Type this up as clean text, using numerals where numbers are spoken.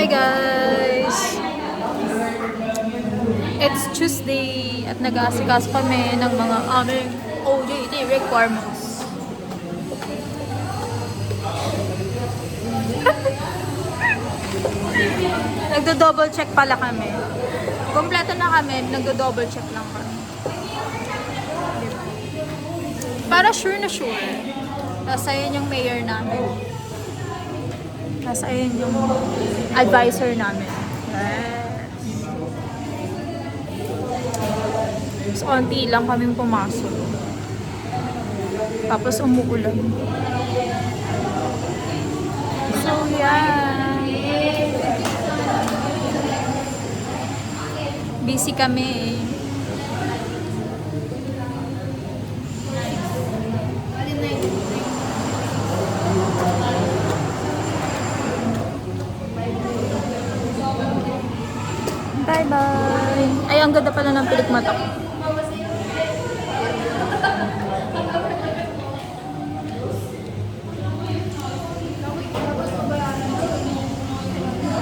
Hi guys! It's Tuesday at nag-aasikaso kami ng mga aming OJT requirements. Nagdo-double check pala kami. Kompleto na kami, nagdo-double check lang kami. Diba? Para sure na sure. Tapos ayun yung mayor namin. Tapos ayun yung advisor namin. Yes. Onti lang kaming pumasok. Tapos umuulan. So yeah. Busy kami. Bye-bye. Ay, ang ganda pala ng pilik mata ko.